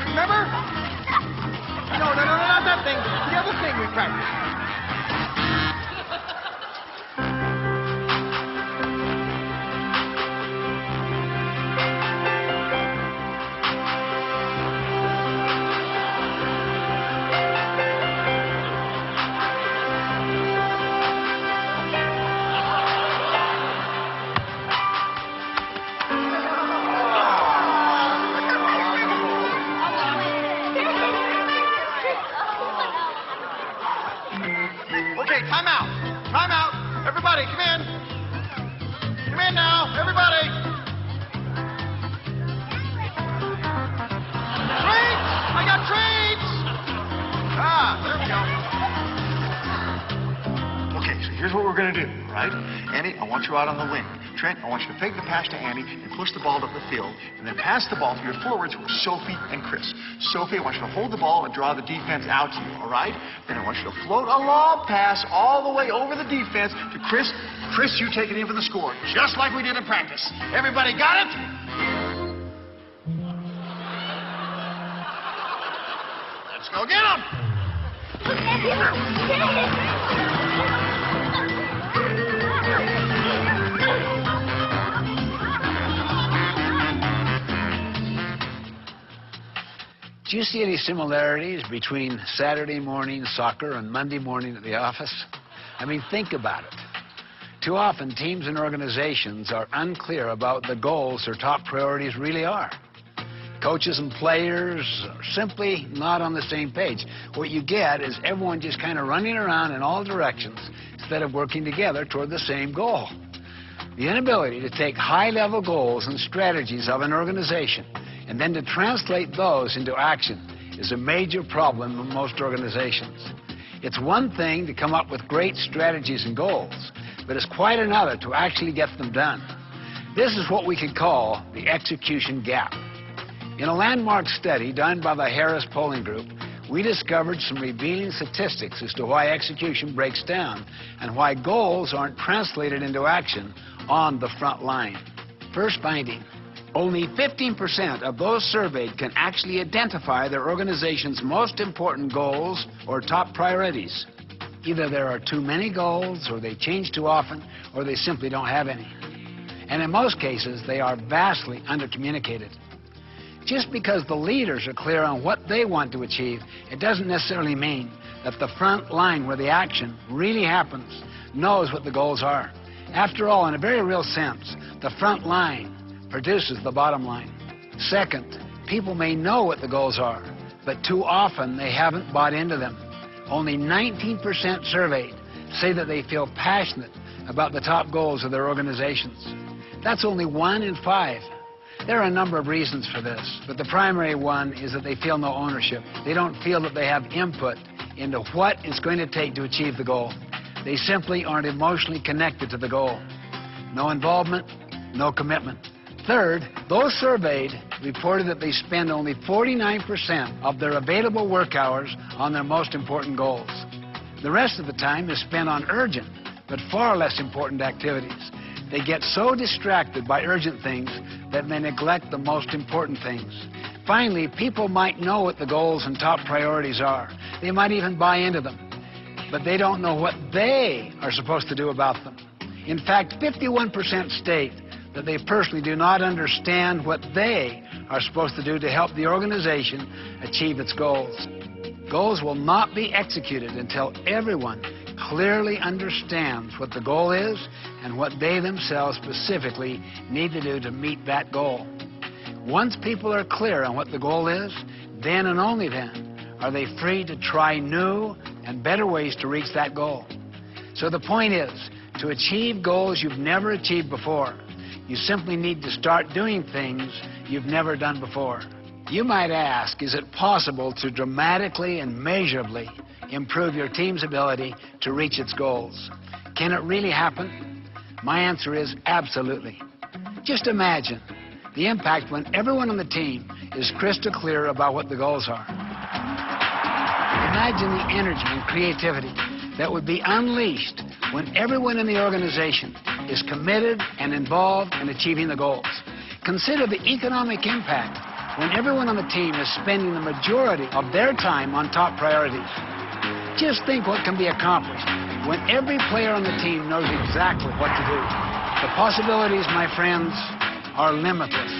Remember? No, not that thing. The other thing we practiced. Okay, time out. Time out. Everybody, come in. Come in now, everybody. Treats! I got treats! There we go. Okay, so here's what we're going to do, right? Andy, I want you out on the wing. Trent, I want you to fake the pass to Andy and push the ball up the field, and then pass the ball to your forwards who are Sophie and Chris. Sophie, I want you to hold the ball and draw the defense out to you, all right? Then I want you to float a lob pass all the way over the defense to Chris. Chris, you take it in for the score, just like we did in practice. Everybody got it? Let's go get him! Do you see any similarities between Saturday morning soccer and Monday morning at the office? I mean, think about it. Too often, teams and organizations are unclear about the goals their top priorities really are. Coaches and players are simply not on the same page. What you get is everyone just kind of running around in all directions instead of working together toward the same goal. The inability to take high-level goals and strategies of an organization and then to translate those into action is a major problem in most organizations. It's one thing to come up with great strategies and goals, but it's quite another to actually get them done. This is what we could call the execution gap. In a landmark study done by the Harris Polling Group, we discovered some revealing statistics as to why execution breaks down and why goals aren't translated into action on the front line. First finding, only 15% of those surveyed can actually identify their organization's most important goals or top priorities. Either there are too many goals, or they change too often, or they simply don't have any. And in most cases, they are vastly undercommunicated. Just because the leaders are clear on what they want to achieve, it doesn't necessarily mean that the front line where the action really happens knows what the goals are. After all, in a very real sense, the front line produces the bottom line. Second, people may know what the goals are, but too often they haven't bought into them. Only 19% surveyed say that they feel passionate about the top goals of their organizations. That's only 1 in 5. There are a number of reasons for this, but the primary one is that they feel no ownership. They don't feel that they have input into what it's going to take to achieve the goal. They simply aren't emotionally connected to the goal. No involvement, no commitment. Third, those surveyed reported that they spend only 49% of their available work hours on their most important goals. The rest of the time is spent on urgent, but far less important activities. They get so distracted by urgent things that they neglect the most important things. Finally, people might know what the goals and top priorities are. They might even buy into them, but they don't know what they are supposed to do about them. In fact, 51% state that they personally do not understand what they are supposed to do to help the organization achieve its goals. Goals will not be executed until everyone clearly understands what the goal is and what they themselves specifically need to do to meet that goal. Once people are clear on what the goal is, then and only then are they free to try new and better ways to reach that goal. So the point is, to achieve goals you've never achieved before, you simply need to start doing things you've never done before. You might ask, is it possible to dramatically and measurably improve your team's ability to reach its goals? Can it really happen? My answer is absolutely. Just imagine the impact when everyone on the team is crystal clear about what the goals are. Imagine the energy and creativity that would be unleashed when everyone in the organization is committed and involved in achieving the goals. Consider the economic impact when everyone on the team is spending the majority of their time on top priorities. Just think what can be accomplished when every player on the team knows exactly what to do. The possibilities, my friends, are limitless.